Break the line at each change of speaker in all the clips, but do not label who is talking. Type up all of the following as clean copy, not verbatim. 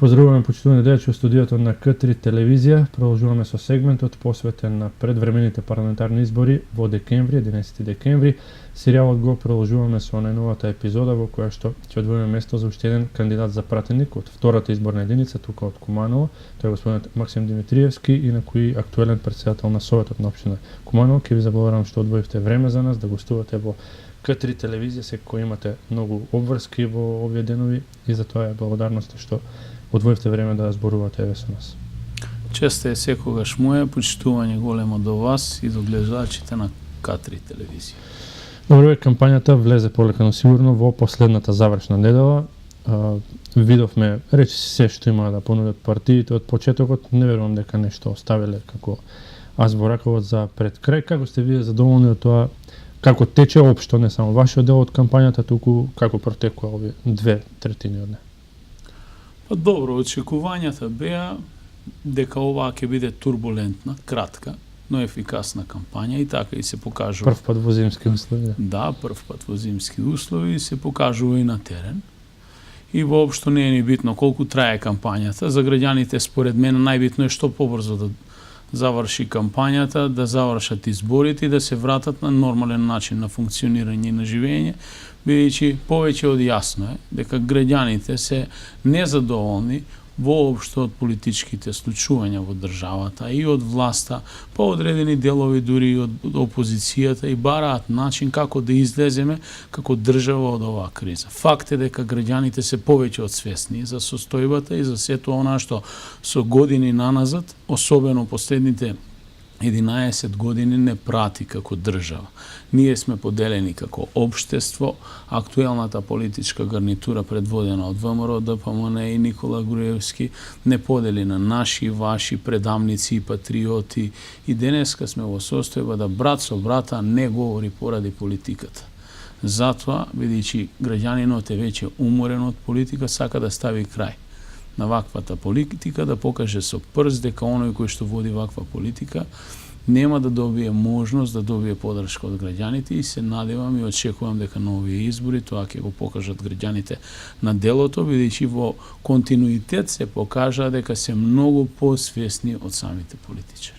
Поздравуваме почитувани гледачи од студиото на К3 телевизија. Продолжуваме со сегментот посветен на предвремените парламентарни избори во декември, 11 декември. Серијалот го продолжуваме со најновата епизода во која што ќе одвоиме место за уште еден кандидат за пратеник од втората изборна единица тука од Куманово. Тој е господин Максим Димитриевски и на кој актуелен претседател на Советот на општина Куманово. Ќе ви заблагодарам што одвоивте време за нас да гостувате во К3 телевизија, секој имате многу обврски во овие денови и за тоа е благодарност што одвоивте време да зборувате еве со нас.
Чест е секогаш моје, почитување големо до вас и до гледачите на К3 телевизија.
Добро, кампањата влезе полека но сигурно во последната завршна недела. Видовме речи се што има да понудат партиите од почетокот. Не верувам дека нешто оставиле како аз во раковот за пред крај. Како сте вие задоволни од тоа? Како тече општо, не само вашиот дел од кампањата, туку како протекува овие 2/3 од неа?
Па добро, очекувањата беа дека оваа ќе биде турбулентна, кратка, но ефикасна кампања и така и се покажува.
Прв пат во зимски услови.
Да, прв пат во зимски услови и се покажува и на терен. И воопшто не е ни битно колку трае кампањата. За граѓаните според мене најбитно е што побрзо да заврши кампањата, да завршат изборите и да се вратат на нормален начин на функционирање и на живење, бидејќи повеќе од јасно е дека граѓаните се незадоволни воопшто од политичките случувања во државата и од власта, по одредени делови дури и од опозицијата и бараат начин како да излеземе како држава од оваа криза. Факт е дека граѓаните се повеќе од свесни за состојбата и за сето она што со години наназад, особено последните 11 години не прати како држава. Ние сме поделени како општество, актуелната политичка гарнитура предводена од ВМРО, ДПМН и Никола Груевски не подели на наши, ваши, предамници и патриоти и денеска сме во состојба да брат со брата не говори поради политиката. Затоа, бидејќи граѓанинот е веќе уморен од политика, сака да стави крај на ваквата политика, да покаже со прст дека оној кој што води ваква политика нема да добие можност да добие подршка од граѓаните и се надевам и очекувам дека на овие избори тоа ќе го покажат граѓаните на делото, бидејќи во континуитет се покажа дека се многу посвесни од самите политичари.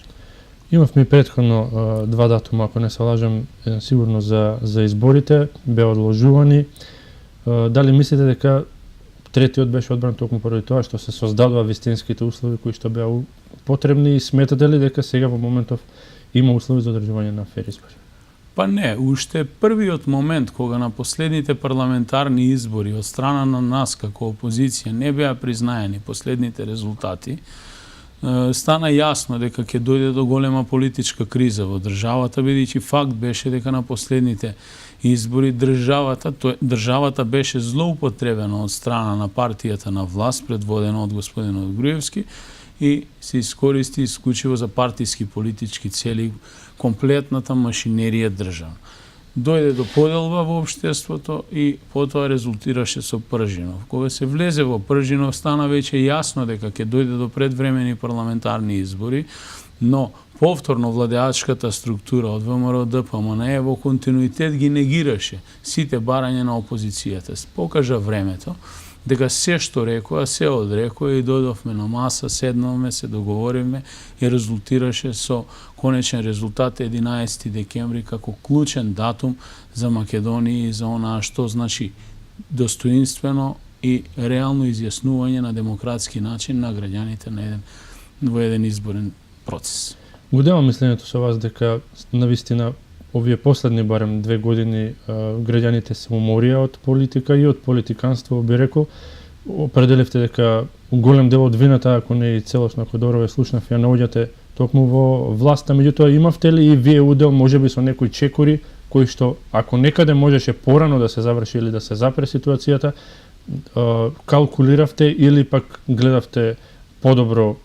Имавме претходно два датума, ако не се лажам, сигурно за изборите, беа одложувани. Дали мислите дека третиот беше одбран токму поради тоа што се создадува вистинските услови кои што беа потребни и сметате ли дека сега во моментов има услови за одржување на фер избори?
Па не, уште првиот момент кога на последните парламентарни избори од страна на нас како опозиција не беа признаени последните резултати, стана јасно дека ќе дојде до голема политичка криза во државата, бидејќи факт беше дека на последните избори државата беше злоупотребена од страна на партијата на власт, предводена од господинот Груевски, и се искористи исклучиво за партиски политички цели комплетната машинерија државна. Дојде до поделба во општеството и потоа резултираше со Пржинов. Кога се влезе во Пржинов, стана веќе јасно дека ќе дојде до предвремени парламентарни избори, но повторно владеачката структура од ВМРО ДПМН во континуитет ги негираше сите барања на опозицијата. Покажа времето дека се што рекоа, се одрекоа и дојдовме на маса, седнавме, се договоривме и резултираше со конечен резултат 11 декември како клучен датум за Македонија и за онаа што значи достоинствено и реално изјаснување на демократски начин на граѓаните во еден изборен процес.
Го делам мислењето со вас дека навистина овие последни барем 2 години граѓаните се уморија од политика и од политиканство, би рекол. Определивте дека голем дел од вината, ако не и целосно, ако добро ве слушнав, ја наоѓате токму во власта, меѓутоа имавте ли и вие удел, можеби со некои чекори, кои што, ако некаде можеше порано да се заврши или да се запре ситуацијата, калкулиравте или пак гледавте подобро,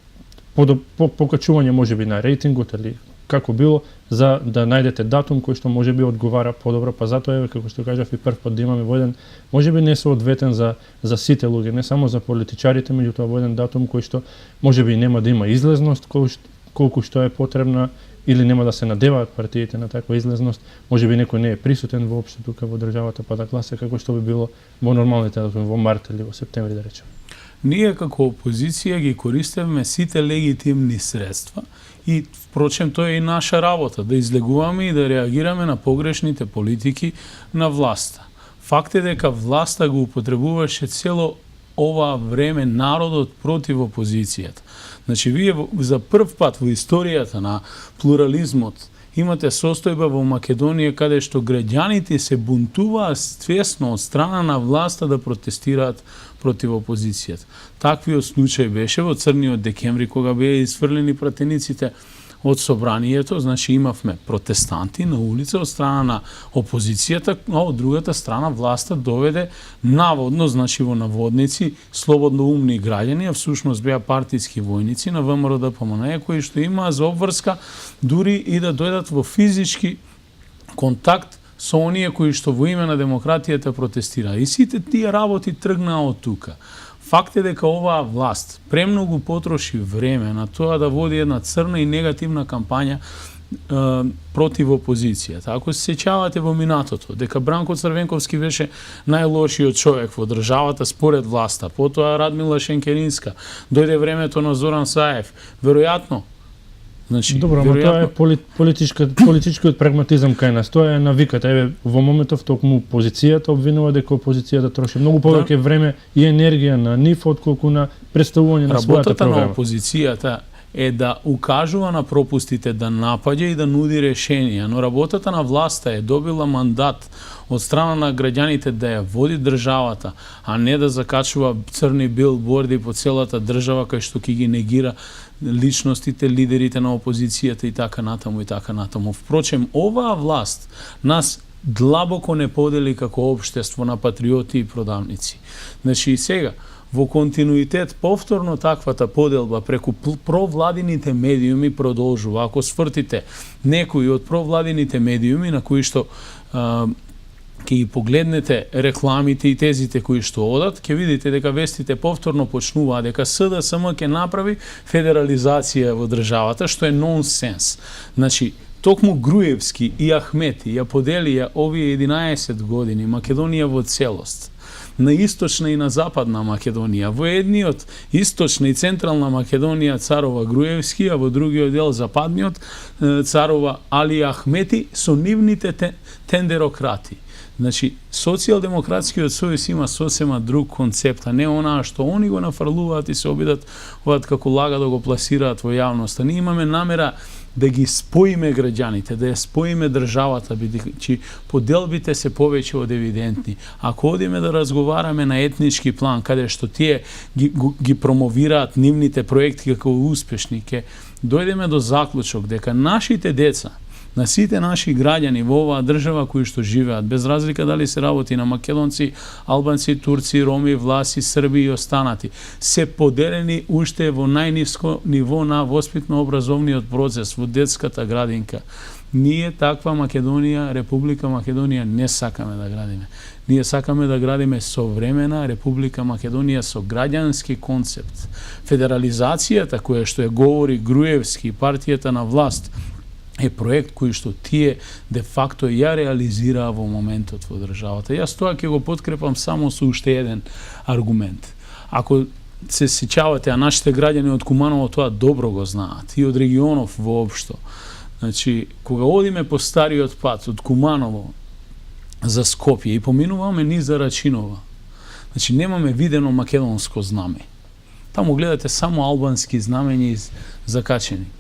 покачување можеби на рейтингот или како било, за да најдете датум кој што можеби одговара подобро, па затоа е, како што кажав и прв пат да имаме во еден, можеби не соодветен за сите луѓе, не само за политичарите, меѓутоа во еден датум кој што можеби нема да има излезност колку што е потребна или нема да се надеваат партиите на таква излезност, можеби некој не е присутен воопшто тука во државата па да гласа како што би било во нормалните датуми, во март или во септември да речеме.
Ние како опозиција ги користевме сите легитимни средства и впрочем тоа е и наша работа, да излегуваме и да реагираме на погрешните политики на власта. Факт е дека власта го употребуваше цело ова време народот против опозицијата. Значи, вие за прв пат во историјата на плурализмот имате состојба во Македонија каде што граѓаните се бунтуваат свесно од страна на власта да протестираат против опозицијата. Таквиот случај беше во Црниот декември, кога беа изфрлени пратениците од собранието, значи имавме протестанти на улица од страна на опозицијата, а од другата страна власта доведе наводно, значи во наводници, слободно умни граѓани, а всушност беа партиски војници на ВМРО ДПМН, кои што имаа за обврска дури и да дојдат во физички контакт со оние кои што во име на демократијата протестираа. И сите тие работи тргнаа од тука. Факт е дека оваа власт премногу потроши време на тоа да води една црна и негативна кампања против опозицијата. Ако се сеќавате во минатото, дека Бранко Црвенковски беше најлошиот човек во државата според власта, потоа Радмила Шенкеринска, дојде времето на Зоран Саев, веројатно. Значи,
добро, но тоа е политичкиот прагматизам кај нас. Тоа е навиката. Еве, во моментов токму опозицијата обвинува дека опозицијата троши многу повеќе време и енергија на нив отколку на представување на својата програма.
Работата на опозицијата е да укажува на пропустите, да напаѓа и да нуди решенија, но работата на власта е добила мандат од страна на граѓаните да ја води државата, а не да закачува црни билборди по целата држава кај што ќе ги негира личностите, лидерите на опозицијата и така натаму и така натаму. Впрочем, оваа власт нас длабоко не подели како општество на патриоти и продавници. Значи и сега, во континуитет, повторно таквата поделба преку провладините медиуми продолжува. Ако свртите некои од провладините медиуми на кои што ќе ги погледнете рекламите и тезите кои што одат, ќе видите дека вестите повторно почнуваат дека СДСМ ќе направи федерализација во државата, што е нонсенс. Значи, токму Груевски и Ахмети ја поделија овие 11 години Македонија во целост, на источна и на западна Македонија. Во едниот источна и централна Македонија царува Груевски, а во другиот дел западниот царува Али Ахмети со нивните тендерократи. Значи, Социјалдемократскиот сојуз има сосема друг концепт, а не онаа што они го нафрлуваат и се обидат како лага да го пласираат во јавноста. Ние имаме намера да ги споиме граѓаните, да ја споиме државата, бидејќи поделбите се повеќе од евидентни. Ако одиме да разговараме на етнички план, каде што тие ги промовираат нивните проекти како успешни, ќе дојдеме до заклучок дека нашите деца, на сите наши граѓани во оваа држава кои што живеат, без разлика дали се работи на македонци, албанци, турци, роми, власи, срби и останати, се поделени уште во најниско ниво на воспитно-образовниот процес во детската градинка. Ние таква Македонија, Република Македонија не сакаме да градиме. Ние сакаме да градиме современа Република Македонија со граѓански концепт. Федерализацијата која што ја говори Груевски, партијата на власт, е проект кој што тие де факто ја реализираа во моментот во државата. Јас тоа ќе го подкрепам само со уште еден аргумент. Ако се сеќавате, а нашите граѓани од Куманово тоа добро го знаат, и од регионов воопшто. Значи, кога одиме по стариот пат од Куманово за Скопје и поминуваме низ за Рачинова, значи немаме видено македонско знаме. Таму гледате само албански знамења закачени.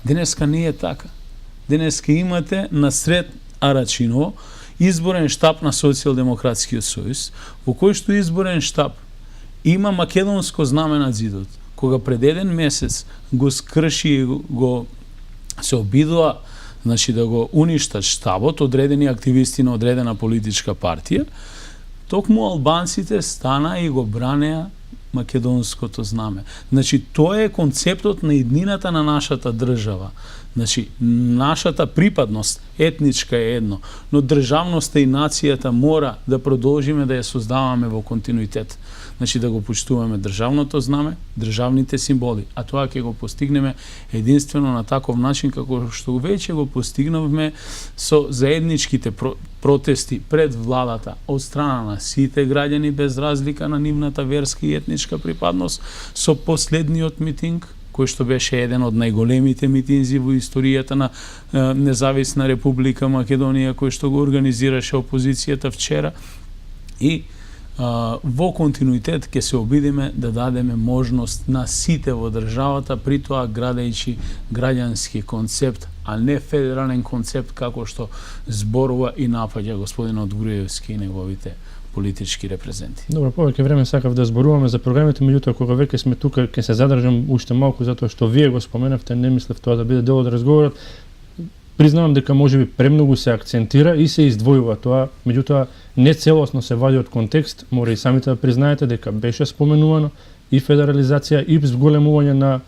Денеска не е така. Денеска имате насред Арачиново изборен штаб на Социјалдемократскиот сојуз, во кој што изборен штаб има македонско знаме на зидот. Кога пред еден месец го скрши и го се обидува, значи да го уништат штабот, одредени активисти на одредена политичка партија, токму албанците стана и го бранеа македонското знаме. Значи, тоа е концептот на иднината на нашата држава. Значи, нашата припадност етничка е едно, но државноста и нацијата мора да продолжиме да ја создаваме во континуитет. Значи да го почитуваме државното знаме, државните символи, а тоа ќе го постигнеме единствено на таков начин како што веќе го постигнавме со заедничките протести пред владата од страна на сите граѓани без разлика на нивната верска и етничка припадност, со последниот митинг кој што беше еден од најголемите митинзи во историјата на Независна Република Македонија, кој што го организираше опозицијата вчера, и во континуитет ќе се обидиме да дадеме можност на сите во државата, при тоа градејќи граѓански концепт, а не федерален концепт како што зборува и напаѓа господинот Груевски и неговите политички репрезенти.
Добро, повеќе време сакав да зборуваме за програмите, меѓутоа кога веќе сме тука ќе се задржам уште малку затоа што вие го споменавте, не мислев тоа да биде дел од разговорот. Признавам дека можеби премногу се акцентира и се издвојува тоа, меѓутоа не целосно се вади од контекст, мора и самите да признаете дека беше споменувано и федерализација и зголемување на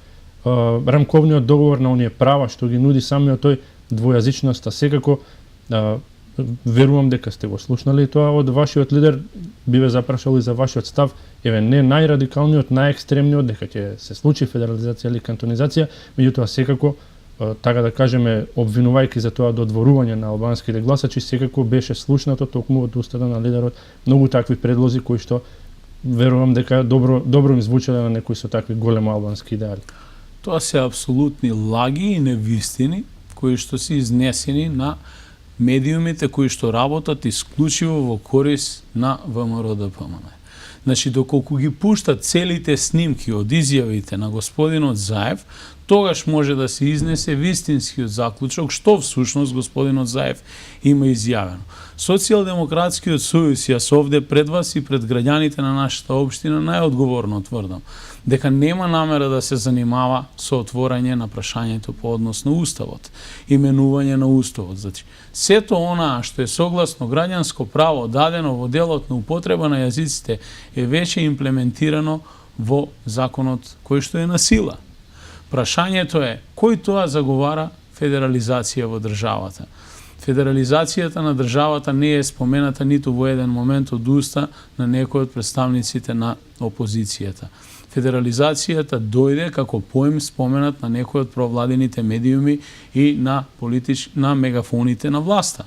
рамковниот договор на оние права што ги нуди самиот тој, двојазичноста. Секако верувам дека сте го слушнали тоа од вашиот лидер, би ве запрашал и за вашиот став, еве не најрадикалниот, најекстремниот дека ќе се случи федерализација или кантонизација, меѓутоа секако така да кажеме, обвинувајќи за тоа додворување на албанските гласачи, секако беше слушнато токму од устата на лидерот многу такви предлози кои што верувам дека добро им звучеле на некои со такви големи албански идеали.
Тоа се апсолутни лаги и невистини кои што се изнесени на медиумите кои што работат исклучиво во корис на ВМРО-ДПМН. Значи, доколку ги пуштат целите снимки од изјавите на господинот Заев, тогаш може да се изнесе вистинскиот заклучок што всушност господинот Заев има изјавено. Социјалдемократскиот сојуз, јас овде пред вас и пред граѓаните на нашата општина најодговорно тврдам дека нема намера да се занимава со отворање на прашањето по однос на Уставот, именување на Уставот. Значи, сето онаа што е согласно граѓанско право дадено во делот на употреба на јазиците е веќе имплементирано во законот кој што е на сила. Прашањето е кој тоа заговара федерализација во државата. Федерализацијата на државата не е спомената ниту во еден момент од уста на некој од представниците на опозицијата. Федерализацијата дојде како поем споменат на некој од провладените медиуми и на мегафоните на власта.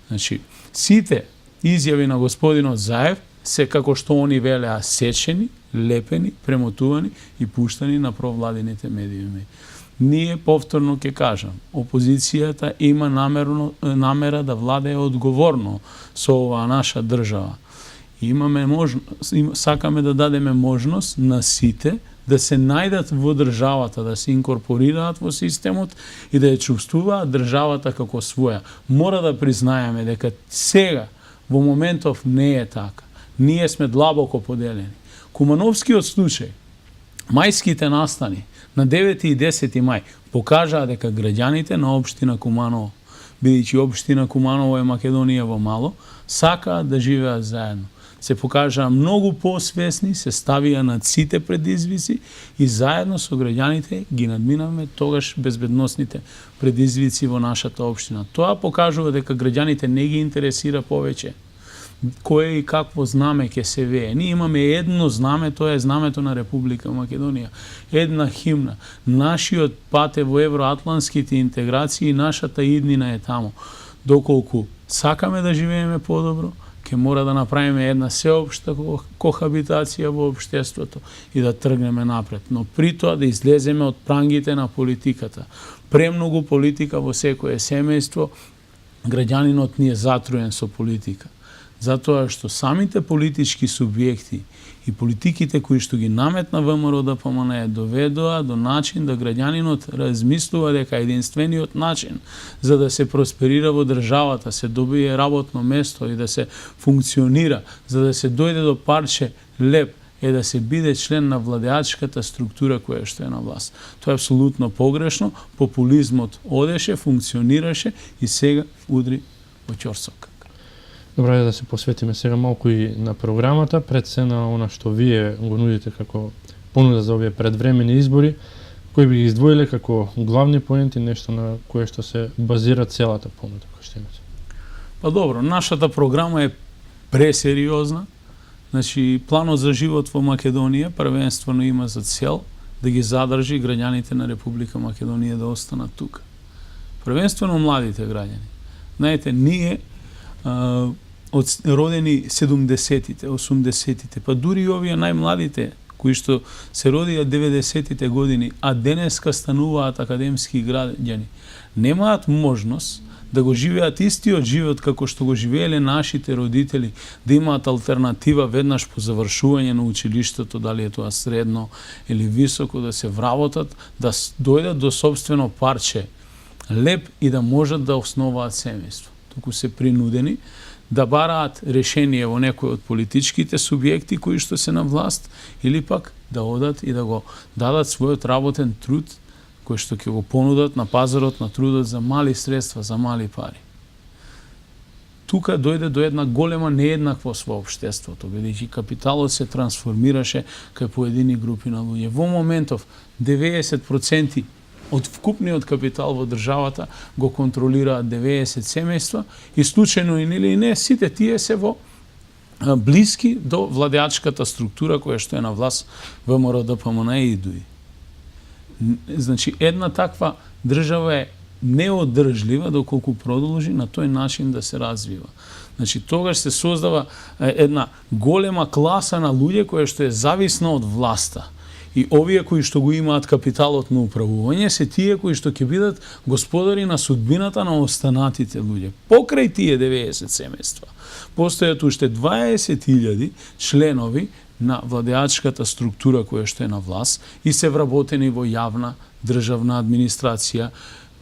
Значи, сите изјави на господинот Заев се како што они велеа сечени, лепени, премотувани и пуштани на провладените медиуми. Ние повторно ќе кажам, опозицијата има намера да владее одговорно со оваа наша држава. Имаме сакаме да дадеме можност на сите да се најдат во државата, да се инкорпорираат во системот и да ја чувствуваат државата како своја. Мора да признаеме дека сега, во моментов, не е така. Ние сме длабоко поделени. Кумановскиот случај, мајските настани на 9 и 10 мај покажаа дека граѓаните на општина Куманово, бидејќи општина Куманово е Македонија во мало, сакаат да живеат заедно. Се покажаа многу посвесни, се ставија над сите предизвици и заедно со граѓаните ги надминавме тогаш безбедносните предизвици во нашата општина. Тоа покажува дека граѓаните не ги интересира повеќе кое и какво знаме ќе се вее. Ние имаме едно знаме, тоа е знамето на Република Македонија. Една химна. Нашиот пат е во евроатлантските интеграции и нашата иднина е таму. Доколку сакаме да живееме подобро, ќе мора да направиме една сеопшта кохабитација во општеството и да тргнеме напред. Но при тоа да излеземе од прангите на политиката. Премногу политика во секое семејство, граѓанинот ни е затруен со политика. Затоа што самите политички субјекти и политиките кои што ги наметна ВМРО-ДПМН доведоа до начин да граѓанинот размислува дека единствениот начин за да се просперира во државата, се добие работно место и да се функционира, за да се дојде до парче леп, е да се биде член на владеачката структура која што е на власт. Тоа е апсолутно погрешно, популизмот одеше, функционираше и сега удри во ќорсока.
Добро, да се посветиме сега малку и на програмата, пред се на она што вие го нудите како понуда за овие предвремени избори. Кои би ги издвоиле како главни поенти, нешто на кое што се базира целата понуда која што имате?
Па добро, нашата програма е пресериозна. Значи, планот за живот во Македонија првенствено има за цел да ги задржи граѓаните на Република Македонија да останат тука. Првенствено младите граѓани. Знаете, ние родени 70-тите, 80-тите, па дури и овие најмладите кои што се родија 90-тите години, а денеска стануваат академски граѓани, немаат можност да го живеат истиот живот како што го живееле нашите родители, да имаат алтернатива веднаш по завршување на училиштето, дали е тоа средно или високо, да се вработат, да дојдат до сопствено парче леп и да можат да основаат семејство. Туку се принудени да бараат решение во некој од политичките субјекти кои што се на власт, или пак да одат и да го дадат својот работен труд кој што ќе го понудат на пазарот на трудот за мали средства, за мали пари. Тука дојде до една голема нееднаквост во општеството, бидејќи капиталот се трансформираше кај поедини групи на луѓе. Во моментов 90% од вкупниот капитал во државата го контролираат 90 семејства и случајно или не, сите тие се во блиски до владеачката структура која што е на власт ВМРО ДПМН и ДУИ. Значи, една таква држава е неодржлива доколку продолжи на тој начин да се развива. Значи, тогаш се создава една голема класа на луѓе која што е зависна од власта. И овие кои што го имаат капиталот на управување се тие кои што ќе бидат господари на судбината на останатите луѓе. Покрај тие 90 семејства постојат уште 20.000 членови на владеачката структура која што е на власт и се вработени во јавна државна администрација.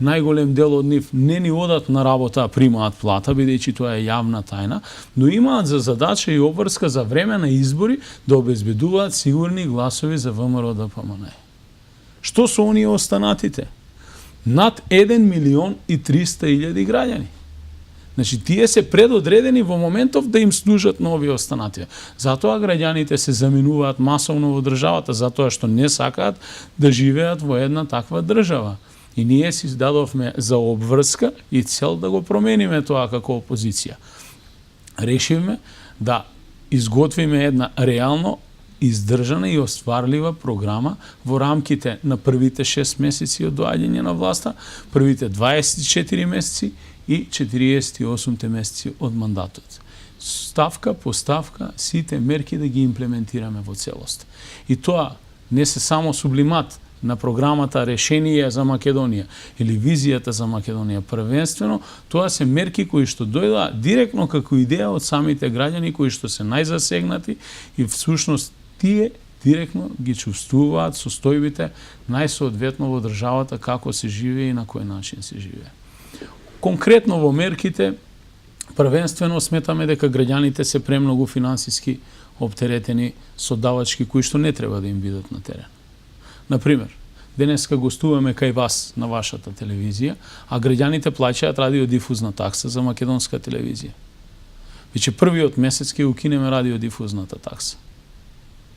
Најголем дел од нив не ни одат на работа, а примаат плата, бидејќи тоа е јавна тајна, но имаат за задача и обврска за време на избори да обезбедуваат сигурни гласови за ВМРО ДПМН. Што со оние останатите? Над 1.300.000 граѓани. Значи, тие се предодредени во моментов да им служат на овие останати. Затоа граѓаните се заминуваат масовно во државата, затоа што не сакаат да живеат во една таква држава. И ние си дадовме за обврска и цел да го промениме тоа како опозиција. Решивме да изготвиме една реално издржана и остварлива програма во рамките на првите 6 месеци од доаѓање на власта, првите 24 месеци и 48 месеци од мандатот. Ставка по ставка сите мерки да ги имплементираме во целост. И тоа не се само сублимат на програмата Решение за Македонија или Визијата за Македонија. Првенствено, тоа се мерки кои што дојдоа директно како идеја од самите граѓани кои што се најзасегнати и всушност тие директно ги чувствуваат состојбите најсоодветно во државата како се живее и на кој начин се живее. Конкретно во мерките, првенствено сметаме дека граѓаните се премногу финансиски оптеретени со давачки кои што не треба да им бидат на терен. Например, денеска гостуваме кај вас на вашата телевизија, а граѓаните плаќаат радиодифузна такса за македонска телевизија. Веќе првиот месец ќе укинеме радиодифузната такса.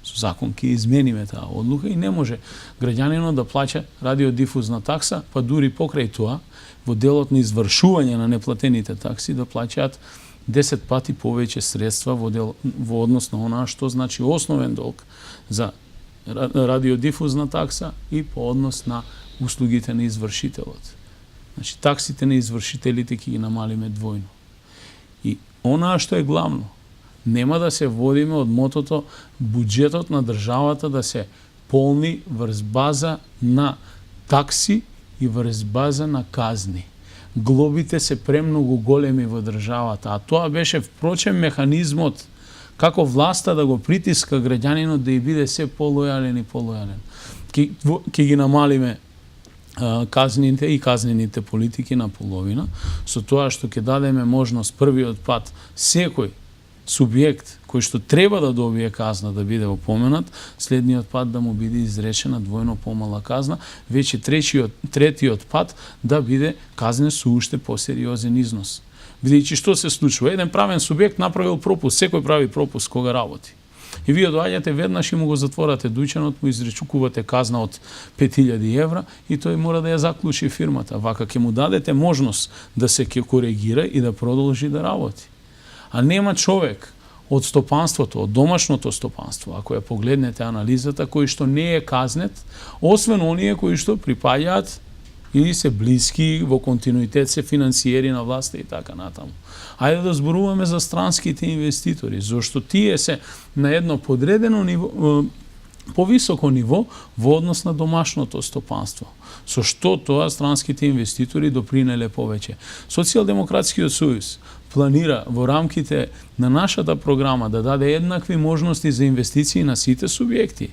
Со закон ќе измениме таа одлука и не може граѓанинот да плаќа радиодифузна такса, па дури покрај тоа, во делот на извршување на неплатените такси да плаќаат 10 пати повеќе средства во однос на онаа што значи основен долг за радиодифузна такса и по однос на услугите на извршителот. Значи, таксите на извршителите ќе ги намалиме двојно. И онаа што е главно, нема да се водиме од мотото буџетот на државата да се полни врз база на такси и врз база на казни. Глобите се премногу големи во државата, а тоа беше впрочем механизмот како власта да го притиска граѓанинот да ја биде се полојален и полојален. Ќе ги намалиме казните и казнените политики на половина, со тоа што ќе дадеме можност првиот пат секој субјект кој што треба да добие казна да биде опоменат, следниот пат да му биде изречена двојно помала казна, веќе третиот пат да биде казнен со уште посериозен износ. Бидејќи што се случува? Еден правен субјект направил пропуст, секој прави пропуст кога работи. И вие доаѓате веднаш и му го затворате дуќанот, му изречукувате казна од 5000 евра и тој мора да ја заклучи фирмата. Вака ќе му дадете можност да се ќе коригира и да продолжи да работи. А нема човек од стопанството, од домашното стопанство, ако ја погледнете анализата, кој што не е казнет, освен оние кои што припаѓаат или се блиски, во континуитет се финансиери на власта и така натаму. Ајде да зборуваме за странските инвеститори, зашто тие се на едно подредено ниво, повисоко ниво во однос на домашното стопанство. Со што тоа странските инвеститори допринеле повеќе. Социјалдемократскиот сојуз планира во рамките на нашата програма да даде еднакви можности за инвестиции на сите субјекти.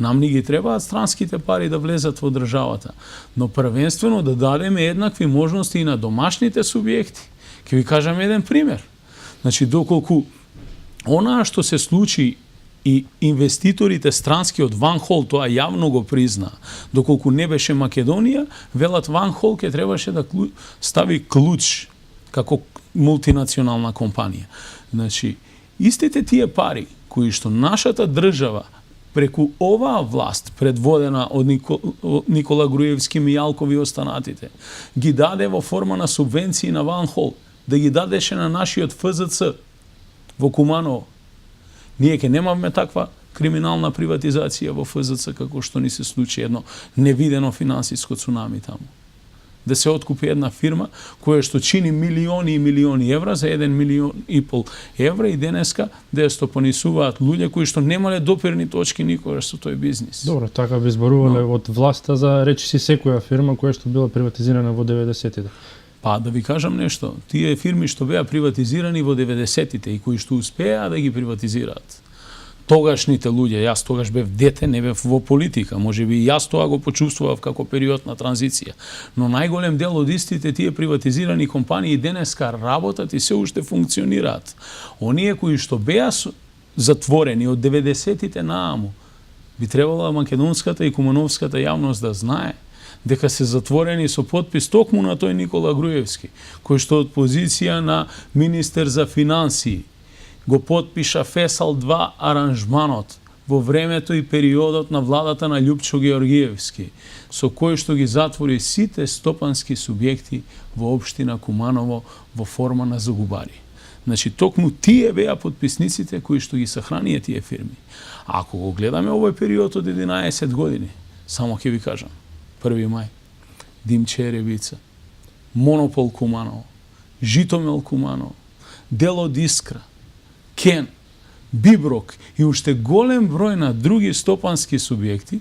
Нам ни ги требаат странските пари да влезат во државата, но првенствено да дадеме еднакви можности и на домашните субјекти. Ќе ви кажам еден пример. Значи, доколку онаа што се случи и инвеститорите странски од Ван Хол тоа јавно го призна, доколку не беше Македонија, велат Ван Хол ќе требаше да стави клуч како мултинационална компанија. Значи, истите тие пари кои што нашата држава преку оваа власт, предводена од Никола Груевски, Мијалков и останатите, ги даде во форма на субвенции на Ван Хол, да ги дадеше на нашиот ФЗЦ во Куманово. Ние ќе немаме таква криминална приватизација во ФЗЦ како што ни се случи едно невидено финансиско цунами таму. Да се откупи една фирма која што чини милиони и милиони евра за 1,5 милион евра и денеска да ја стопанисуваат луѓе кои што немале допирни точки никогаш со тој бизнис.
Добро, така би зборувале од власта за речиси секоја фирма која што била приватизирана во 90-тите.
Па да ви кажам нешто, тие фирми што беа приватизирани во 90-тите и кои што успеа да ги приватизираат. Тогашните луѓе, јас тогаш бев дете, не бев во политика, можеби и јас тоа го почувствував како период на транзиција. Но најголем дел од истите тие приватизирани компании денеска работат и се уште функционираат. Оние кои што беа затворени од 90-тите нааму, би требало македонската и кумановската јавност да знае дека се затворени со подпис токму на тој Никола Груевски, кој што од позиција на министер за финансии го подпиша Фесал 2 аранжманот во времето и периодот на владата на Љупчо Георгиевски, со кој што ги затвори сите стопански субјекти во општина Куманово во форма на загубари. Значи, токму тие беа подписниците кои што ги сохранија тие фирми. А ако го гледаме овој период од 11 години, само ќе ви кажам, 1 мај, Димче Ревица, Монопол Куманово, Житомел Куманово, дел од Искра, Кен, Биброк и уште голем број на други стопански субјекти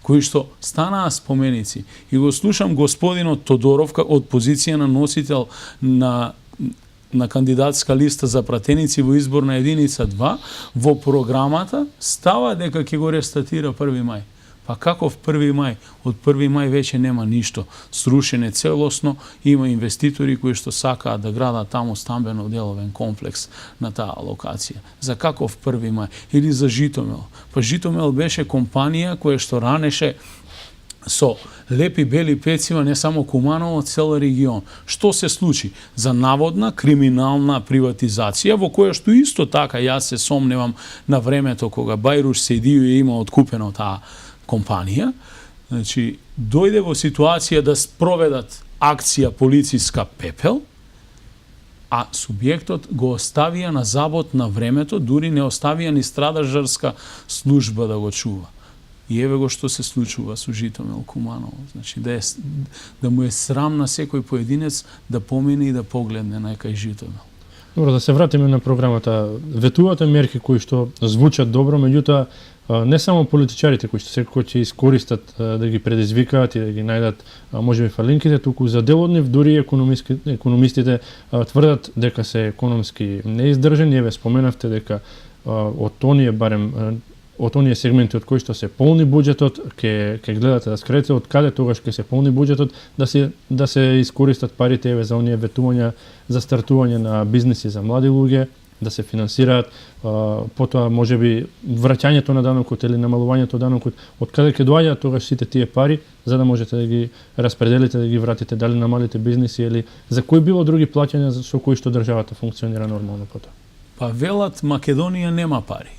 кои што станаа споменици. И го слушам господинот Тодоров од позиција на носител на кандидатска листа за пратеници во изборна единица 2, во програмата става дека ќе го рестартира 1 мај. Па каков 1 мај? Од 1 мај веќе нема ништо. Срушене целосно, има инвеститори кои што сакаат да градат таму стамбено-деловен комплекс на таа локација. За каков 1 мај? Или за Житомел? Па Житомел беше компанија која што ранеше со лепи бели пецива не само Куманово, цел регион. Што се случи? За наводна криминална приватизација во која што исто така јас се сомневам на времето кога Бајруш Седију ја има откупено таа компанија, значи, дојде во ситуација да спроведат акција полициска Пепел, а субјектот го оставија на забот на времето, дури не оставија ни страдажарска служба да го чува. И еве го што се случува со Житомел Куманово. Значи, да му е срам на секој поединец да помине и да погледне на кај Житомел.
Добро, да се вратиме на програмата. Ветувате мерки кои што звучат добро, меѓутоа не само политичарите кои што секој ќе искористат да ги предизвикаат и да ги најдат можеби фалинките, туку за дел од нив дури економистите тврдат дека се економски неиздржани. Еве споменавте дека од оние барем од оние сегменти од кои што се полни буџетот, ќе гледате да скрете од каде тогаш ќе се полни буџетот, да се искористат парите еве за оние ветувања за стартување на бизниси за млади луѓе, да се финансираат, потоа можеби враќањето на данокот или намалувањето данокот, од каде ќе доаѓаат тогаш сите тие пари за да можете да ги распределите, да ги вратите дали на малите бизниси или за кои било други плаќања со кои што државата функционира нормално потоа.
Па велат Македонија нема пари.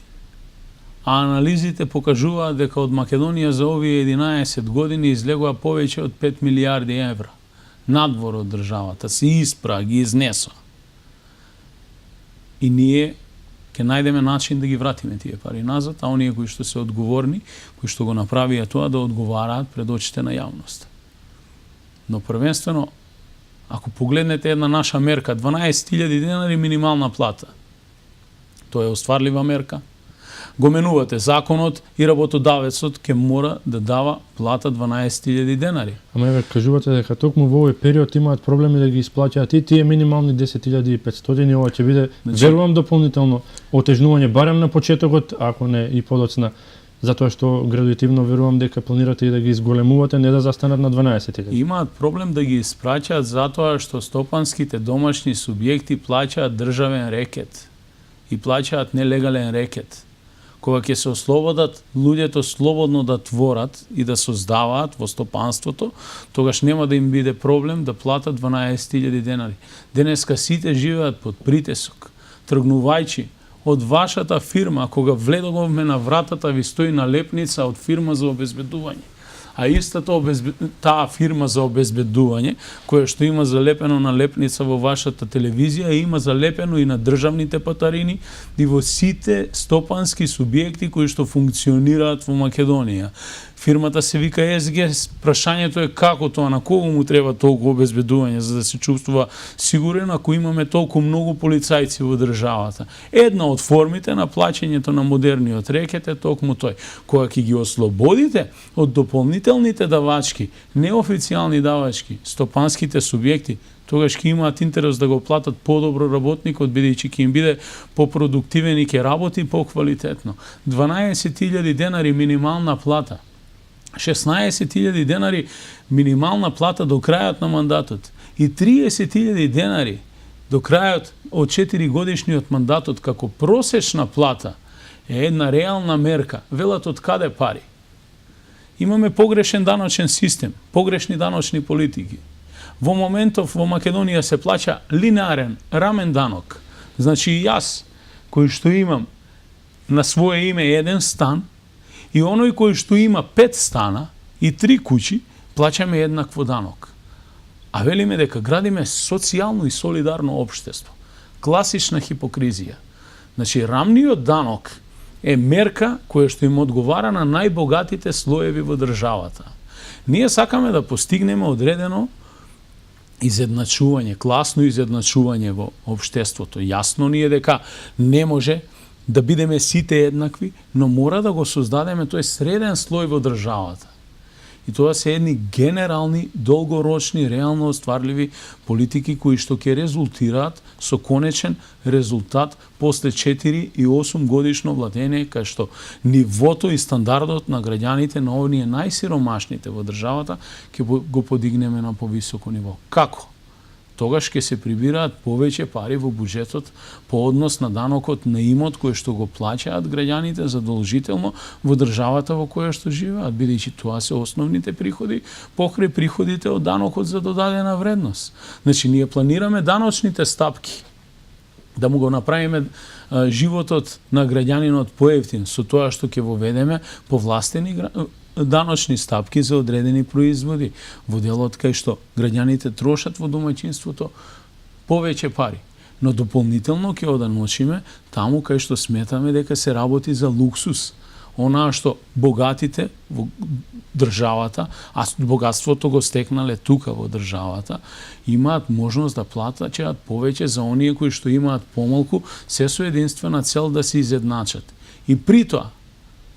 а анализите покажуваат дека од Македонија за овие 11 години излегува повеќе од 5 милиарди евра надвор од државата, се испра, ги изнесоа. И ние ќе најдеме начин да ги вратиме тие пари назад, а оние кои што се одговорни, кои што го направија тоа, да одговараат пред очите на јавноста. Но првенствено, ако погледнете една наша мерка, 12.000 денари минимална плата, тоа е остварлива мерка. Го менувате законот и работодавецот ќе мора да дава плата 12.000 денари.
Ама еве кажувате дека токму во овој период имаат проблеми да ги исплаќаат и тие минимални 10.500, ова ќе биде, верувам, дополнително отежнување барем на почетокот, ако не и подоцна, затоа што градуитивно верувам дека планирате и да ги изголемувате, не да застанат на 12.000.
Имаат проблем да ги испраќаат затоа што стопанските домашни субјекти плаќаат државен рекет и плаќаат нелегален рекет. Кога ќе се ослободат луѓето слободно да творат и да создаваат во стопанството, тогаш нема да им биде проблем да платат 12.000 денари. Денеска сите живеат под притисок. Тргнувајќи од вашата фирма, кога вледоговме на вратата, ви стои налепница од фирма за обезбедување. А истата таа фирма за обезбедување, која што има залепено налепница во вашата телевизија, има залепено и на државните патарини и во сите стопански субјекти кои што функционираат во Македонија. Фирмата се вика СГС, прашањето е како тоа, на кого му треба толку обезбедување за да се чувствува сигурен ако имаме толку многу полицајци во државата. Една од формите на плаќањето на модерниот рекет е токму тој. Кога ќе ги ослободите од дополнителните давачки, неофицијални давачки, стопанските субјекти, тогаш ќе имаат интерес да го платат подобро работникот, бидејќи ќе им биде попродуктивен и ќе работи поквалитетно. 12.000 денари минимална плата, 16.000 денари минимална плата до крајот на мандатот и 30.000 денари до крајот од 4 годишниот мандатот како просечна плата е една реална мерка. Велат од каде пари? Имаме погрешен даночен систем, погрешни даночни политики. Во моментов во Македонија се плаќа линеарен, рамен данок. Значи и јас, кој што имам на свое име еден стан, и оној кој што има 5 стана и 3 куќи, плаќаме еднакво данок. А велиме дека градиме социјално и солидарно општество. Класична хипокризија. Значи, рамниот данок е мерка која што им одговара на најбогатите слоеви во државата. Ние сакаме да постигнеме одредено изедначување, класно изедначување во општеството. Јасно ни е дека не може да бидеме сите еднакви, но мора да го создадеме тој среден слој во државата. И тоа се едни генерални, долгорочни, реално остварливи политики кои што ќе резултираат со конечен резултат после 4 и 8 годишно владење, кај што нивото и стандардот на граѓаните на оние најсиромашните во државата ќе го подигнеме на повисоко ниво. Како? Тогаш ќе се прибираат повеќе пари во буџетот по однос на данокот на имот кој што го плаќаат граѓаните задолжително во државата во која што живеат, бидејќи тоа се основните приходи покрај приходите од данокот за додадена вредност. Значи, ние планираме даночните стапки да му го направиме животот на граѓанинот поевтин со тоа што ќе воведеме повластени даночни стапки за одредени производи во делот кај што граѓаните трошат во домаќинството повеќе пари. Но дополнително ќе оданочиме таму кај што сметаме дека се работи за луксус. Онаа што богатите во државата, а богатството го стекнале тука во државата, имаат можност да платат повеќе за оние кои што имаат помалку, се со единствена цел да се изедначат. И при тоа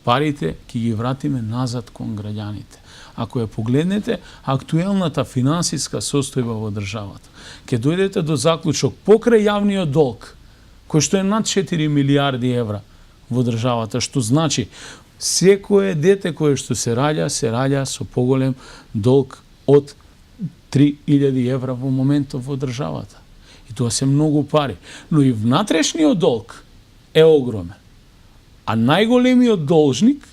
парите ќе ги вратиме назад кон граѓаните. Ако ја погледнете актуелната финансиска состојба во државата, ќе дојдете до заклучок покрај јавниот долг, кој што е над 4 милиарди евра во државата, што значи секое дете кое што се раѓа со поголем долг од 3.000 евра во моментот во државата. И тоа се многу пари. Но и внатрешниот долг е огромен. А најголемиот должник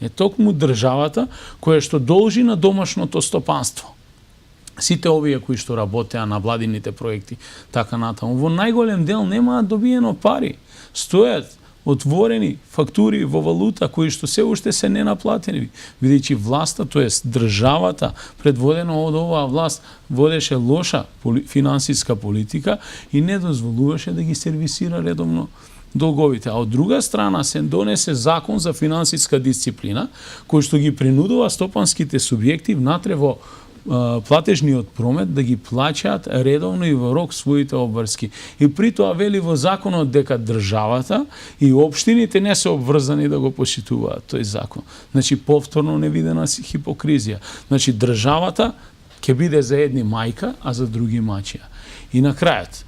е токму државата, која што должи на домашното стопанство. Сите овие кои што работеа на владините проекти, така натаму, во најголем дел немаат добиено пари. Стојат отворени фактури во валута кои што се уште се ненаплатени, бидејќи власта, тоест државата, предводена од оваа власт, водеше лоша финансиска политика и не дозволуваше да ги сервисира редовно долговите. А од друга страна се донесе закон за финансиска дисциплина, кој што ги принудува стопанските субјекти внатре во платежниот промет да ги плаќаат редовно и во рок своите обврски. И при тоа вели во законот дека државата и општините не се обврзани да го почитуваат тој закон. Значи повторно невидена хипокризија. Значи државата ќе биде за едни мајка, а за други мачија. И на крајот,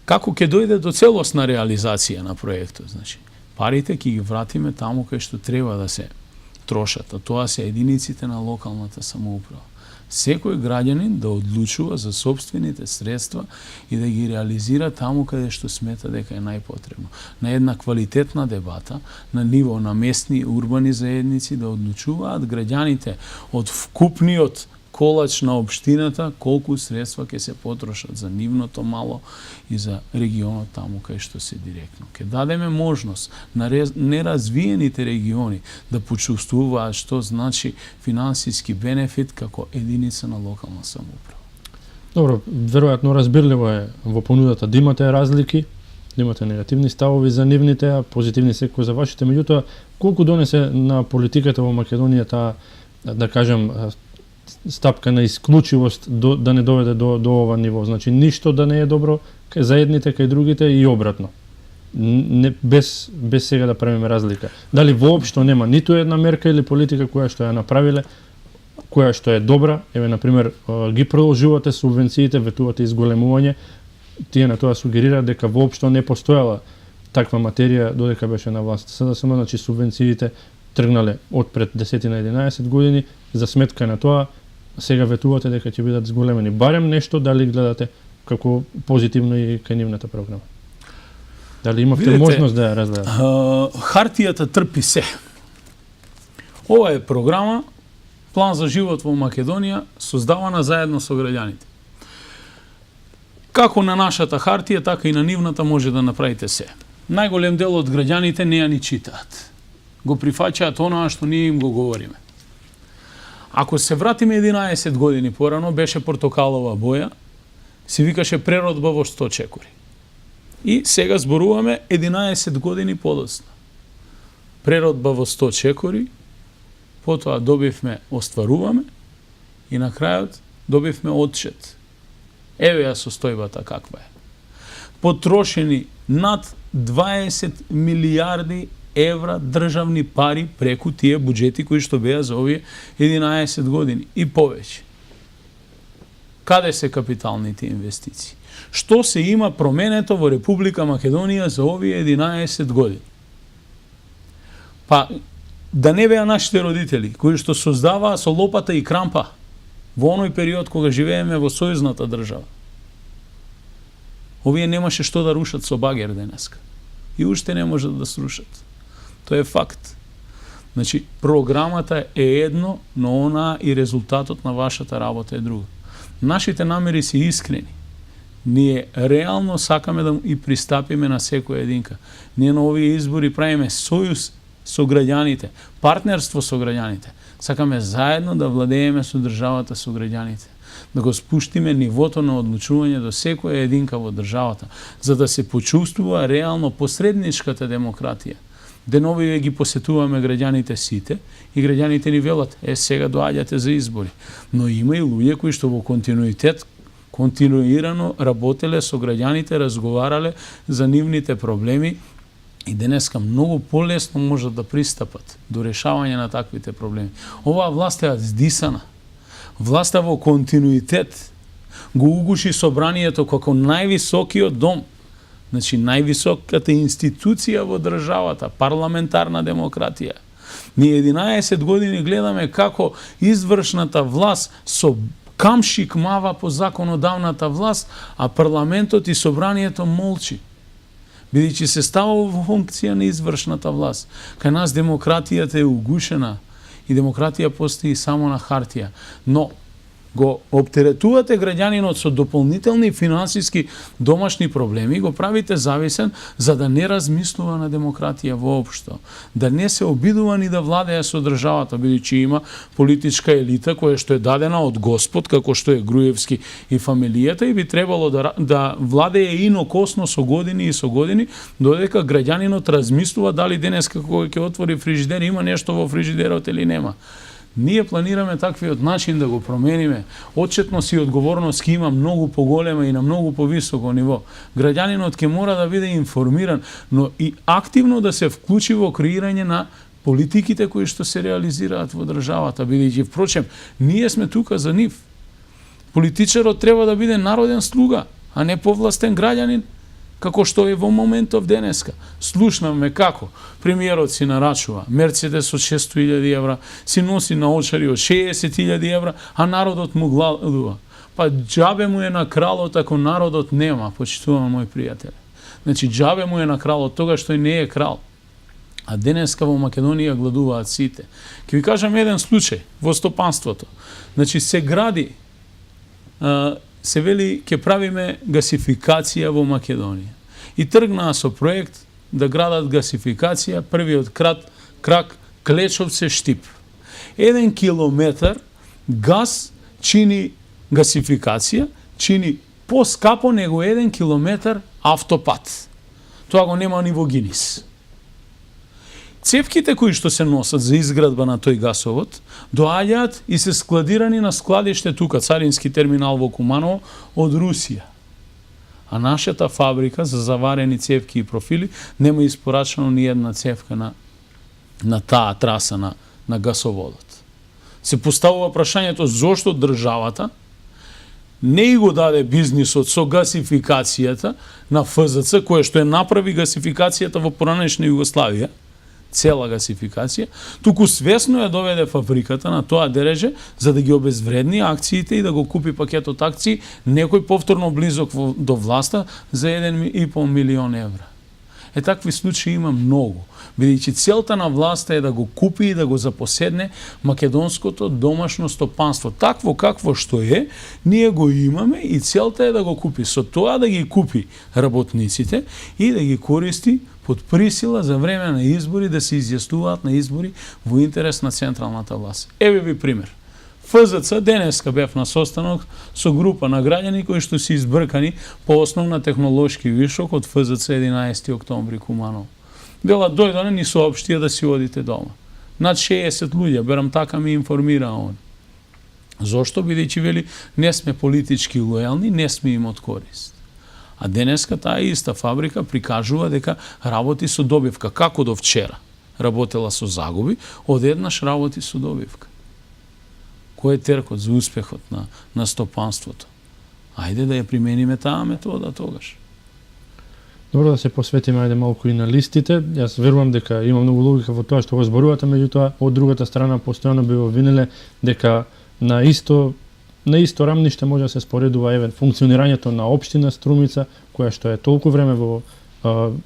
како ќе дојде до целосна реализација на проектот? Значи, парите ќе ги вратиме таму кај што треба да се трошат, а тоа се единиците на локалната самоуправа. Секој граѓанин да одлучува за собствените средства и да ги реализира таму каде што смета дека е најпотребно. На една квалитетна дебата, на ниво на местни урбани заедници да одлучуваат граѓаните од вкупниот колач на општината колку средства ќе се потрошат за нивното мало и за регионот таму кај што се директно. Ке дадеме можност на неразвиените региони да почувствуваат што значи финансиски бенефит како единица на локална самоуправа.
Добро, веројатно разбирливо е во понудата да имате разлики, да имате негативни ставови за нивните, а позитивни секој за вашите, меѓутоа колку донесе на политиката во Македонија таа, да кажем, стапка на исклучивост да не доведе до ова ниво. Значи, ништо да не е добро кај за едните, кај другите и обратно. Без сега да правиме разлика. Дали воопшто нема ниту една мерка или политика која што ја направиле, која што е добра, еве, например, ги продолжувате субвенциите, ветувате изголемување, тие на тоа сугерираат дека воопшто не постоела таква материја додека беше на власт. Сега само, значи, субвенциите тргнале од пред 10 на 11 години, за сметка на тоа, сега ветувате дека ќе бидат зголемени. Барем нешто дали гледате како позитивно и кај нивната програма? Дали имавте можност да ја разгледате?
Хартијата трпи се. Ова е програма, план за живот во Македонија, создавана заедно со граѓаните. Како на нашата хартија, така и на нивната може да направите се. Најголем дел од граѓаните не ја ни читаат. Го прифаќаат онаа што ние им го говориме. Ако се вратиме 11 години порано, беше портокалова боја, се викаше преродба во 100 чекори. И сега зборуваме 11 години подоцна. Преродба во 100 чекори, потоа добивме остваруваме и на крајот добивме отчет. Еве ја состојбата каква е. Потрошени над 20 милиарди евра државни пари преку тие буџети кои што беа за овие 11 години и повеќе. Каде се капиталните инвестиции? Што се има променето во Република Македонија за овие 11 години? Па, да не беа нашите родители, кои што создаваа со лопата и крампа во оној период кога живееме во сојузната држава. Овие немаше што да рушат со багер денеска. И уште не можат да срушат. Тоа е факт. Значи, програмата е едно, но она и резултатот на вашата работа е друго. Нашите намери се искрени. Ние реално сакаме да и пристапиме на секоја единка. Ние на овие избори правиме сојуз со граѓаните, партнерство со граѓаните. Сакаме заедно да владееме со државата, со граѓаните. Да го спуштиме нивото на одлучување до секоја единка во државата, за да се почувствува реално посредничката демократија. Деновиве ги посетуваме граѓаните сите и граѓаните ни велат, сега доаѓате за избори. Но има и луѓе кои што во континуирано работеле со граѓаните, разговарале за нивните проблеми и денеска многу полесно можат да пристапат до решавање на таквите проблеми. Оваа власт е здисана. Власта во континуитет го угуши собранието како највисокиот дом. Значи, највисоката институција во државата, парламентарна демократија. Ние 11 години гледаме како извршната власт со камшик мава по законодавната власт, а парламентот и собранието молчи. Бидејќи се става во функција на извршната власт. Кај нас демократијата е угушена и демократија постои само на хартија. Но го оптеретувате граѓанинот со дополнителни финансиски домашни проблеми, го правите зависен за да не размислува на демократија воопшто, да не се обидува ни да владее со државата, бидејќи има политичка елита која што е дадена од Господ, како што е Груевски и фамилијата, и би требало да владее инокосно со години и со години, додека граѓанинот размислува дали денеска кога ќе отвори фрижидер има нешто во фрижидерот или нема. Ние планираме таквиот начин да го промениме. Отчетност и одговорност ќе има многу поголема и на многу повисоко ниво. Граѓанинот ќе мора да биде информиран, но и активно да се вклучи во креирање на политиките кои што се реализираат во државата, бидејќи впрочем, ние сме тука за нив. Политичарот треба да биде народен слуга, а не повластен граѓанин, како што е во моментов денеска. Слушнаме како премиерот си нарачува Мерцедес од 600.000 евра, си носи наочари од 60.000 евра, а народот му гладува. Па џабе му е на кралот ако народот нема, почитувам мој пријател. Значи џабе му е на кралот тога што и не е крал. А денеска во Македонија гладуваат сите. Ќе ви кажам еден случај во стопанството. Значи се гради, се вели ќе правиме гасификација во Македонија. И тргнаа со проект да градат гасификација, првиот крак Клечовце-Штип. 1 километар газ чини гасификација, чини поскапо него 1 километар автопат. Тоа го нема ни во Гинис. Цевките кои што се носат за изградба на тој гасовод доаѓаат и се складирани на складиште тука, царински терминал во Куманово, од Русија. А нашата фабрика за заварени цевки и профили нема испорачано ни една цевка на таа траса на гасоводот. Се поставува прашањето зошто државата не го даде бизнисот со гасификацијата на ФЗЦ, која што е направи гасификацијата во поранешна Југославија, цела гасификација, туку свесно ја доведе фабриката на тоа дереже за да ги обезвредни акциите и да го купи пакетот акции некој повторно близок до власта за 1,5 милион евра. Такви случаи има многу, бидејќи целта на власта е да го купи и да го запоседне македонското домашно стопанство. Такво какво што е, ние го имаме и целта е да го купи. Со тоа да ги купи работниците и да ги користи под присила за време на избори, да се изјаснуваат на избори во интерес на централната власт. Еве ви пример. ФЗЦ денеска бев на состанок со група на граѓани кои што се избркани по основ на технолошки вишок од ФЗЦ 11 октомври Куманово. Бела дојдоне ни соопштија да си одите дома. Над 60 луѓе, берам така ми информира он. Зошто? Бидејќи вели не сме политички лојални, не сме им од корист. А денеска таа иста фабрика прикажува дека работи со добивка. Како до вчера работела со загуби, одеднаш работи со добивка. Кој е теркот за успехот на стопанството? Ајде да ја примениме таа метода тогаш.
Добро, да се посветиме ајде малку и на листите. Јас верувам дека има многу логика во тоа што го зборувате, меѓутоа од другата страна постојано би обвиниле дека на исто рамниште може да се споредува функционирањето на општина Струмица, која што е толку време во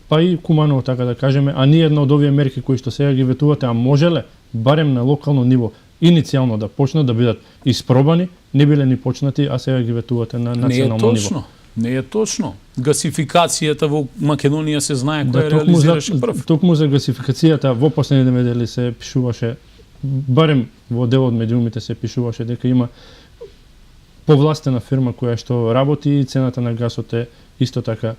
па и Куманово, така да кажеме, а ни една од овие мерки кои што сега ги ветувате, а можеле барем на локално ниво иницијално да почнат да бидат испробани, не биле ни почнати, а сега ги ветувате на национално ниво.
Не е точно. Гасификацијата во Македонија се знае која реализираше прв.
Токму за гасификацијата во последните недели се пишуваше, барем во дел од медиумите се пишуваше дека има повластена фирма која што работи и цената на гасот е исто така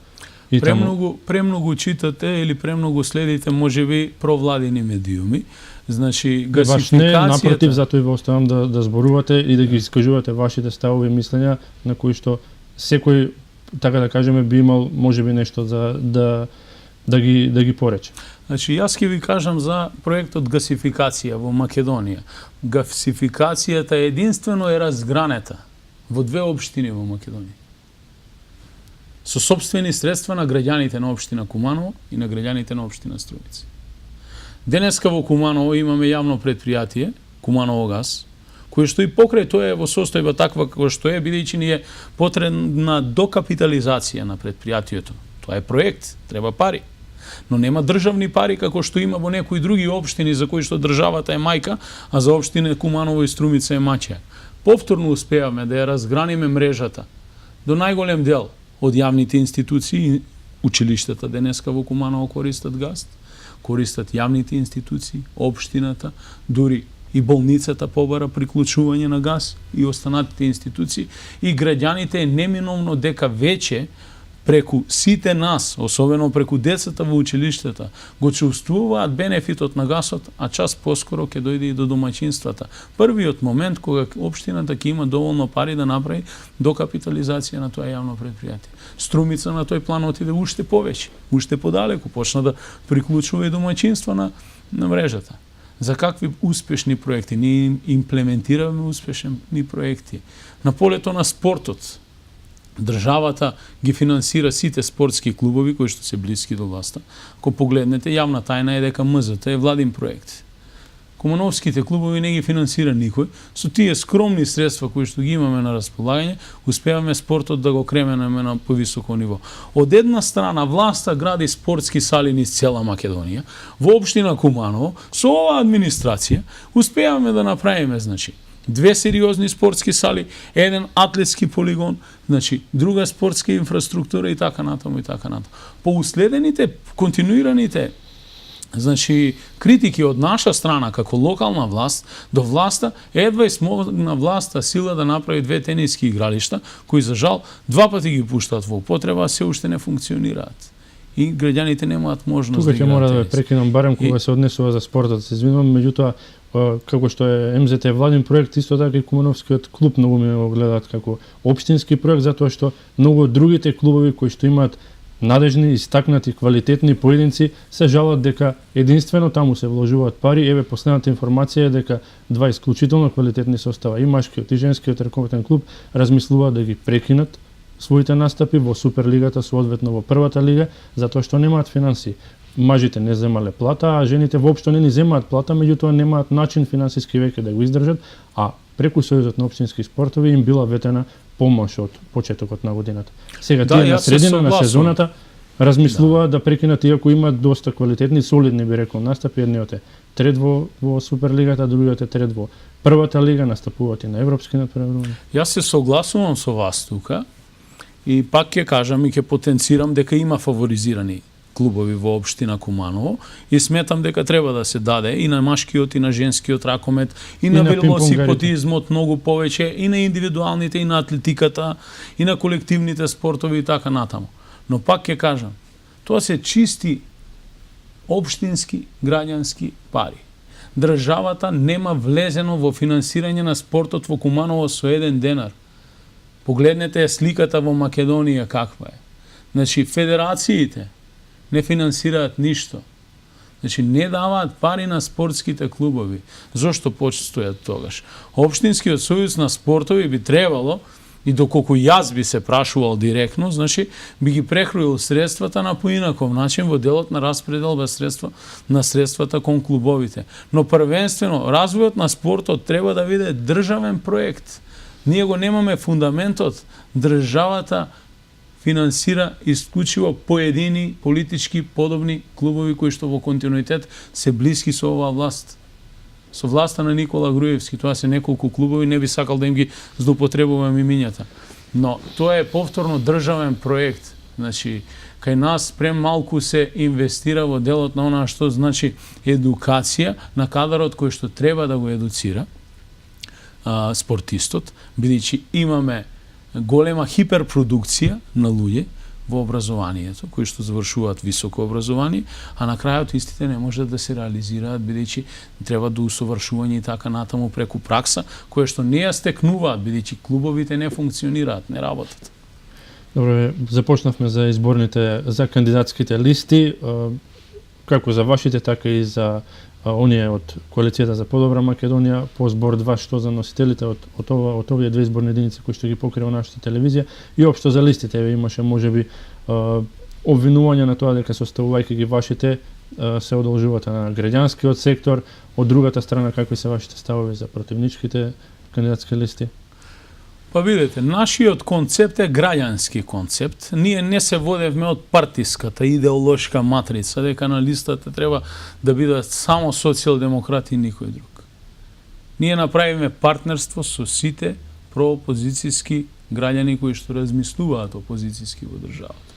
и
премногу читате или премногу следите можеби провладени медиуми. Значи гасификацијата
напротив, затоа ви оставам да зборувате и да ги искажувате вашите ставови и мислења на кои што секој, така да кажеме, би имал можеби нешто за да ги порече.
Значи јас ќе ви кажам за проектот гасификација во Македонија. Гасификацијата единствено е разгранета во две општини во Македонија. Со сопствени средства на граѓаните на општина Куманово и на граѓаните на општина Струмица. Денеска во Куманово имаме јавно предпријатие, Куманово газ, кој што и покрај тоа е во состојба таква како што е, бидејќи ни е потребна докапитализација на предпријатието. Тоа е проект, треба пари. Но нема државни пари како што има во некои други општини за кои што државата е мајка, а за општина Куманово и Струмица е маќа. повторно успеавме да ја разграниме мрежата до најголем дел од јавните институции, училиштата денеска во Куманово користат газ, користат јавните институции, општината, дури и болницата побара приклучување на газ и останатите институции, и граѓаните е неминовно дека веќе преку сите нас, особено преку децата во училиштата, го чувствуваат бенефитот на газот, а час поскоро ќе дојде и до домаќинствата. Првиот момент кога општината ќе има доволно пари да направи докапитализација на тоа јавно предпријатие. Струмица на тој план отиде уште повеќе, уште подалеку, почна да приклучува и домаќинства на мрежата. За какви успешни проекти? Ние имплементираме успешни проекти. На полето на спортот, државата ги финансира сите спортски клубови кои што се блиски до власта. Ако погледнете, јавна тајна е дека МЗТ е владин проект. Кумановските клубови не ги финансира никој. Со тие скромни средства кои што ги имаме на располагање, успеваме спортот да го кременеме на повисоко ниво. Од една страна, власта гради спортски сали низ цела Македонија, во општина Куманово, со оваа администрација, успеваме да направиме, значи, 2 сериозни спортски сали, 1 атлетски полигон, значи друга спортска инфраструктура и така натаму и така натаму. По уследените, континуираните, значи, критики од наша страна како локална власт до власта, едва и смогна власта сила да направи 2 тениски игралишта, кои за жал 2 пати ги пуштаат во употреба, а се уште не функционираат. И граѓаните немаат можност
да
играат.
Тука ќе мора да ве прекинам барем кога се однесува за спортот. Се извинувам, меѓутоа како што е МЗТ владин проект, исто така и Кумановскиот клуб многу ме го гледаат како општински проект, затоа што многу од другите клубови кои што имаат надежни, истакнати, квалитетни поединци се жалат дека единствено таму се вложуваат пари. Еве последната информација е дека 2 исклучително квалитетни состава, и машкиот и женскиот ракометен клуб, размислуваат да ги прекинат своите настапи во Суперлигата, соодветно во првата лига, затоа што немаат финансии. Мажите не земале плата, а жените воопшто не ни земаат плата, меѓутоа немаат начин финансиски веќе да го издржат, а преку Сојузот на општински спортови им била ветена помош од почетокот на годината. Сега тие на средина на сезоната размислуваат да прекинат, иако имаат доста квалитетни, солидни, би рекол, настапи. Едниот е трет во Суперлигата, другиот е трет во првата лига, настапуваат и на европски надпреварувања.
Јас се согласувам со вас тука и пак ќе кажам и ќе потенцирам дека има фаворизирани клубови во општина Куманово и сметам дека треба да се даде и на машкиот и на женскиот ракомет и на велосипедизмот многу повеќе, и на индивидуалните, и на атлетиката, и на колективните спортови и така натаму. Но пак ќе кажам, тоа се чисти општински граѓански пари. Државата нема влезено во финансирање на спортот во Куманово со 1 денар. Погледнете сликата во Македонија каква е. Значи, федерациите не финансираат ништо. Значи, не даваат пари на спортските клубови. Зошто постојат тогаш? Општинскиот сојуз на спортови би требало, и доколку јас би се прашувал директно, значи, би ги прекроил средствата на поинаков начин во делот на распределба на средствата кон клубовите. Но првенствено, развојот на спортот треба да биде државен проект. Ние го немаме фундаментот, државата финансира исклучиво поедини политички подобни клубови кои што во континуитет се блиски со оваа власт. Со власта на Никола Груевски, тоа се неколку клубови, не би сакал да им ги злоупотребувам имињата. Но тоа е повторно државен проект. Значи, кај нас премалку се инвестира во делот на она што значи едукација на кадарот кој што треба да го едуцира спортистот, бидејќи имаме голема хиперпродукција на луѓе во образованието, кои што завршуваат високо образование, а на крајот истите не можат да се реализираат, бидејќи треба до усовршување и така натаму преку пракса, која што не ја стекнуваат, бидејќи клубовите не функционираат, не работат.
Добре, започнавме за изборните, за кандидатските листи, како за вашите, така и за оние од Коалицијата за подобра Македонија, по збор 2, што за носителите од овие 2 изборни единици кои што ги покрива нашата телевизија, и општо за листите имаше можеби обвинување на тоа дека составувајќи ги вашите се одолжувате на граѓанскиот сектор, од другата страна какви се вашите ставови за противничките кандидатски листи?
Па видете, нашиот концепт е граѓански концепт. Ние не се водевме од партиската идеолошка матрица, дека на листата треба да бидат само социјалдемократи и никој друг. Ние направиме партнерство со сите проопозицијски граѓани кои што размислуваат опозицијски во државата.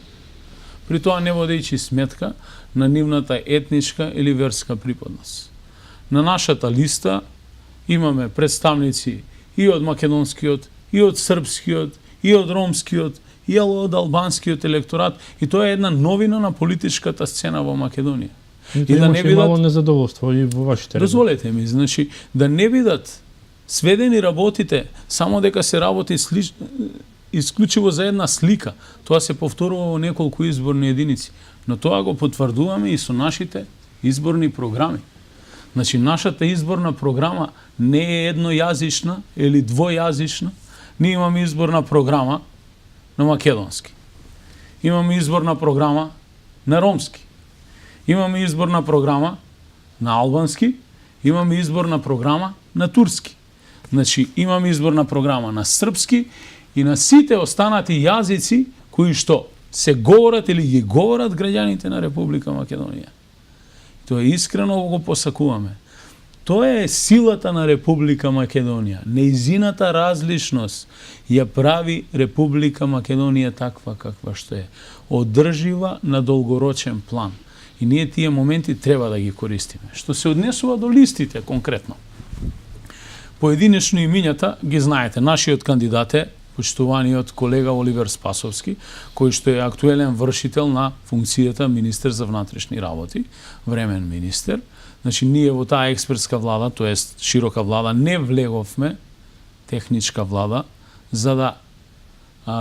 При тоа не водејќи сметка на нивната етничка или верска припадност. На нашата листа имаме представници и од македонскиот, и од српскиот, и од ромскиот, и од албанскиот електорат, и тоа е една новина на политичката сцена во Македонија.
И да не бидат мало незадоволство и во вашите редови.
Дозволете ми, значи да не бидат сведени работите само дека се работи исклучиво за една слика. Тоа се повторува во неколку изборни единици, но тоа го потврдуваме и со нашите изборни програми. Значи нашата изборна програма не е еднојазична или двојазична. Ние имаме изборна програма на македонски. Имаме изборна програма на ромски. Имаме изборна програма на албански, имаме изборна програма на турски. Значи, имаме изборна програма на српски и на сите останати јазици кои што се говорат или ги говорат граѓаните на Република Македонија. Тоа е искрено го посакуваме. Тоа е силата на Република Македонија. Нејзината различност ја прави Република Македонија таква каква што е. Одржива на долгорочен план. И ние тие моменти треба да ги користиме. Што се однесува до листите конкретно. Поединечно имињата ги знаете. Нашиот кандидат е почитуваниот колега Оливер Спасовски, кој што е актуелен вршител на функцијата министер за внатрешни работи, времен министер. Значи, ние во таа експертска влада, тоест широка влада, не влеговме, техничка влада, за да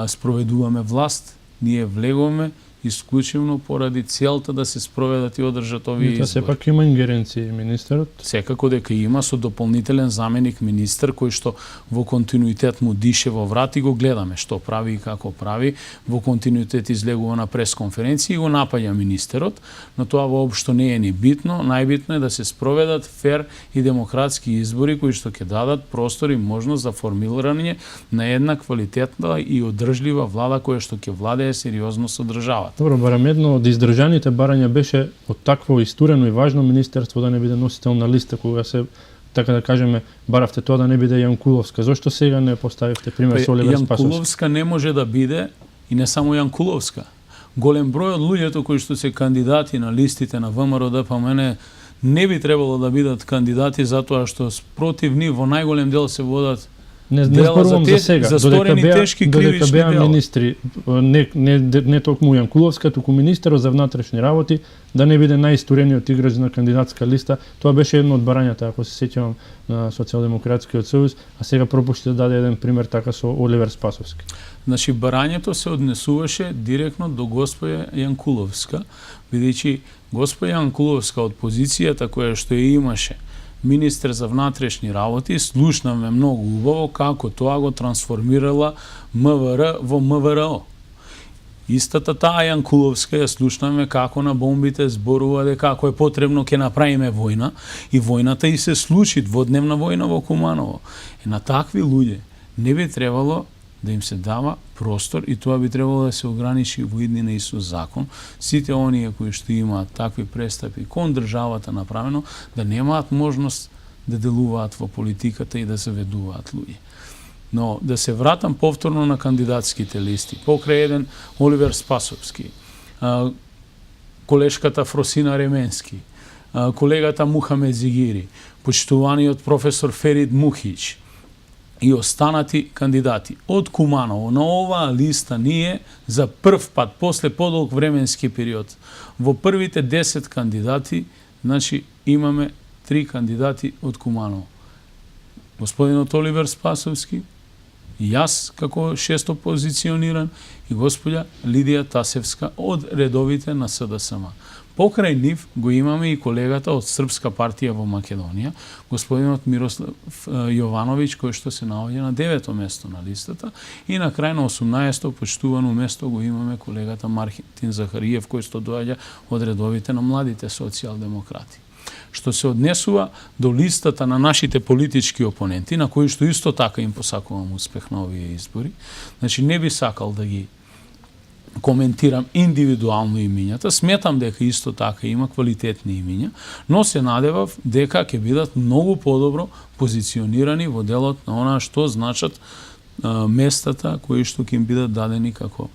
спроведуваме власт. Ние влеговме исклучивно поради целта да се спроведат и одржат овие избори.
Сепак има ингеренции министерот?
Секако дека има, со дополнителен заменик министер кој што во континуитет му дише во врат и го гледаме што прави и како прави. Во континуитет излегува на пресконференција и го напаѓа министерот, но тоа воопшто не е ни битно. Најбитно е да се спроведат фер и демократски избори кои што ќе дадат простор и можност за формирање на една квалитетна и одржлива влада која што ќе владее сериозно со државата.
Добро, барам едно од издржаните барања беше од такво истурено и важно министерство да не биде носител на листа кога се, така да кажеме, баравте тоа да не биде Јанкуловска. Зошто сега не поставивте пример со Оливер Спасовски?
Јанкуловска не може да биде и не само Јанкуловска. Голем број од луѓето кои што се кандидати на листите на ВМРО ДПМН не би требало да бидат кандидати затоа што против нив во најголем дел се водат
Не зборувам за сега, додека беа министри, не токму Јанкуловска, туку министерот за внатрешни работи, да не биде најистурениот играч на кандидатска листа. Тоа беше едно од барањата, ако се сеќавам, на Социјалдемократскиот сојуз, а сега пропушти да даде еден пример така со Оливер Спасовски.
Значи, барањето се однесуваше директно до госпоја Јанкуловска, бидејќи госпоја Јанкуловска од позицијата која што ја имаше министер за внатрешни работи, слушнаме многу убаво како тоа го трансформирала МВР во МВР. Истата таа Јанкуловска ја слушнаме како на бомбите зборува дека ако е потребно ќе направиме војна, и војната и се случи, дводневна војна во Куманово. И на такви луѓе не би требало да им се дава простор и тоа би требало да се ограничи во иднина и со закон. Сите оние кои што имаат такви престапи кон државата направено, да немаат можност да делуваат во политиката и да заведуваат луѓе. Но да се вратам повторно на кандидатските листи. Покрај еден Оливер Спасовски, колешката Фросина Ременски, колегата Мухамед Зигири, почитуваниот професор Ферид Мухич, и останати кандидати од Куманово. На оваа листа ние за прв пат, после подолг временски период, во првите 10 кандидати, значи имаме 3 кандидати од Куманово. Господинот Оливер Спасовски, јас како шесто позициониран и господја Лидија Тасевска од редовите на СДСМ. Покрај нив го имаме и колегата од Српска партија во Македонија, господинот Мирослав Јовановиќ, кој што се наоѓа на 9-то место на листата, и на крај на 18-то почитувано место го имаме колегата Мартин Захариев, кој што доаѓа од редовите на младите социјалдемократи. Што се однесува до листата на нашите политички опоненти, на кои што исто така им посакувам успех на овие избори, значи не би сакал да ги коментирам индивидуално имињата, сметам дека исто така има квалитетни имиња, но се надевав дека ќе бидат многу подобро позиционирани во делот на она што значат местата кои што ќе им бидат дадени како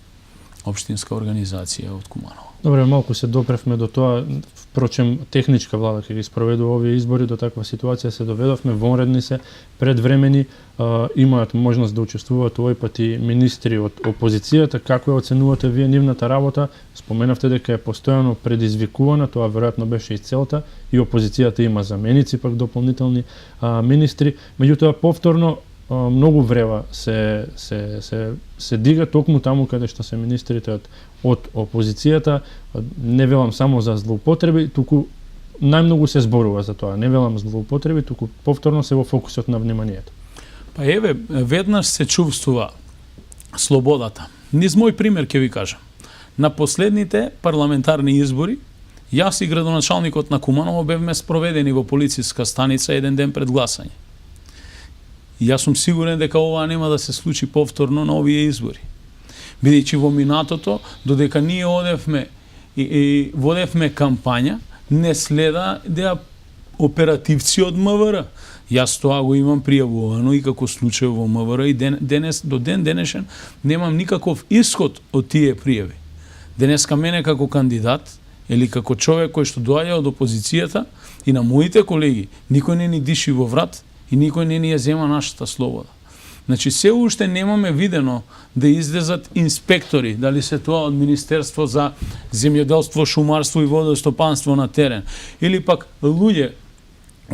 општинска организација од Куманово.
Добре, малку се допревме до тоа, впрочем, техничка влада ќе ги спроведува овие избори, до таква ситуација се доведовме, вонредни се, предвремени, имаат можност да учествуваат овој пат и министри од опозицијата. Како ја оценувате вие нивната работа? Споменавте дека е постојано предизвикувана, тоа веројатно беше и целта, и опозицијата има заменици, пак дополнителни министри, меѓутоа повторно многу врева се дига токму таму каде што се министрите од опозицијата. Не велам само за злоупотреби, туку најмногу се зборува за тоа. Не велам злоупотреби, туку повторно се во фокусот на вниманието.
Па еве, веднаш се чувствува слободата. Низ мој пример ќе ви кажам. На последните парламентарни избори, јас и градоначалникот на Куманово бевме спроведени во полициска станица еден ден пред гласање. Јас сум сигурен дека ова нема да се случи повторно на овие избори. Бидејќи во минатото, додека ние одевме и водевме кампања, не следа да оперативци од МВР. Јас тоа го имам пријавувано и како случај во МВР и денес, до ден денешен немам никаков исход од тие пријави. Денеска мене како кандидат или како човек кој што доаѓа од опозицијата и на моите колеги, никој не ни диши во врат и никој не ни ја зема нашата слобода. Значи, се уште немаме видено да излезат инспектори, дали се тоа од Министерство за земјоделство, шумарство и водостопанство на терен, или пак луѓе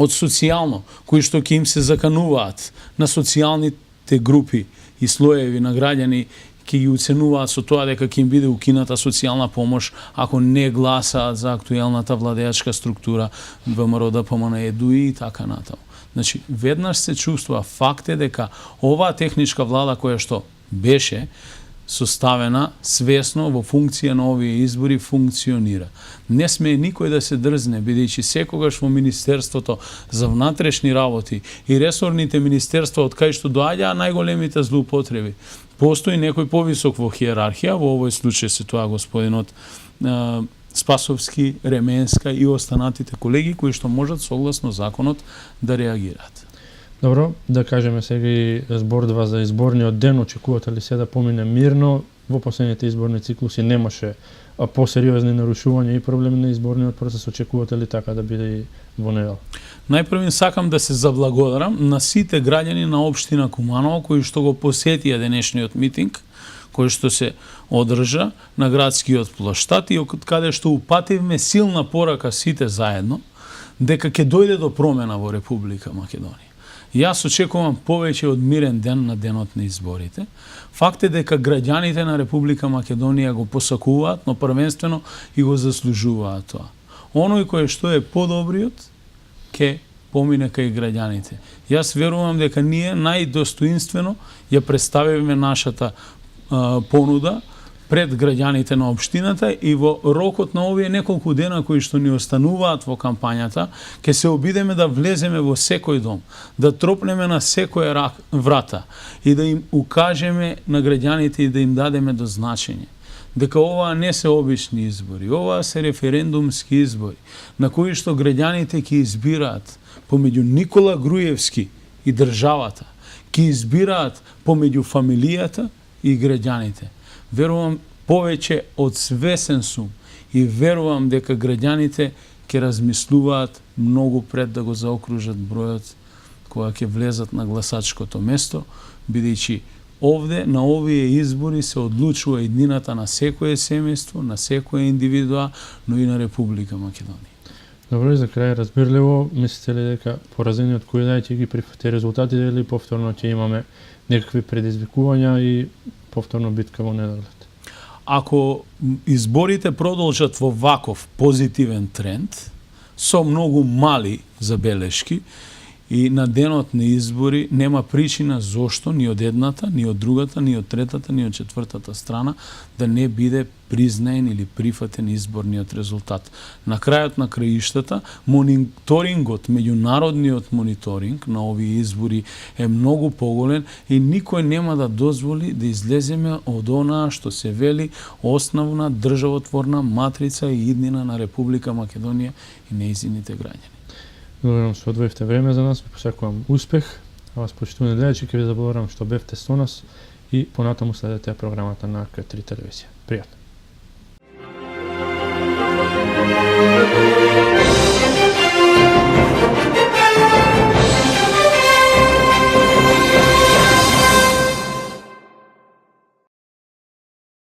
од социјално, кои што ќе им се закануваат на социјалните групи и слоеви на граѓани, ќе ги оценуваат со тоа дека ќе им биде укината социјална помош ако не гласаат за актуелната владеачка структура ВМРО, ДПМН, ЕДУИ и така натаму. Значи, веднаш се чувствува, факт е дека оваа техничка влада која што беше составена свесно во функција на овие избори функционира. Не сме никој да се дрзне, бидејќи секогаш во Министерството за внатрешни работи и ресорните министерства од кај што доаѓаа најголемите злоупотреби, постои некој повисок во хиерархија, во овој случај се тоа господинот Спасовски, Ременска и останатите колеги кои што можат согласно законот да реагираат.
Добро, да кажеме сега и збордва за изборниот ден. Очекувате ли се да помине мирно? Во последните изборни циклуси немаше посериозни нарушувања и проблеми на изборниот процес. Очекувате ли така да биде и во недела?
Најпрво сакам да се заблагодарам на сите граѓани на општина Куманово кои што го посетија денешниот митинг, кој што се одржа на градскиот плоштад и од каде што упативме силна порака сите заедно дека ќе дојде до промена во Република Македонија. Јас очекувам повеќе од мирен ден на денот на изборите. Факт е дека граѓаните на Република Македонија го посакуваат, но првенствено и го заслужуваат тоа. Оној кој што е подобриот ќе помине кај граѓаните. Јас верувам дека ние најдостоинствено ја представивме нашата понуда пред граѓаните на општината и во рокот на овие неколку дена кои што ни остануваат во кампањата, ќе се обидеме да влеземе во секој дом, да тропнеме на секоја врата и да им укажеме на граѓаните и да им дадеме до значење дека ова не се обични избори, ова се референдумски избори, на кои што граѓаните ќе избираат помеѓу Никола Груевски и државата, ќе избираат помеѓу фамилијата и граѓаните. Верувам повеќе од свесен сум и верувам дека граѓаните ќе размислуваат многу пред да го заокружат бројот кога ќе влезат на гласачкото место, бидејќи овде на овие избори се одлучува иднината на секое семејство, на секоја индивидуа, но и на Република Македонија.
Добро, и за крај разбирливо, мислите ли дека поразениот кој да ќе ги прифати резултатите или повторно ќе имаме некакви предизвикувања и повторно битка во неделата?
Ако изборите продолжат во ваков позитивен тренд, со многу мали забелешки И на денот на избори нема причина зошто ни од едната, ни од другата, ни од третата, ни од четвртата страна да не биде признаен или прифатен изборниот резултат. На крајот на краиштата, мониторингот, меѓународниот мониторинг на овие избори е многу поголем и никој нема да дозволи да излеземе од онаа што се вели основна државотворна матрица и иднина на Република Македонија и нејзините граѓани.
Благодарам што одвоивте време за нас, ви посакувам успех, а вас почитувани гледачи ќе ви заблагодарам што бевте со нас и понатаму следете програмата на К3 телевизија. Пријатно.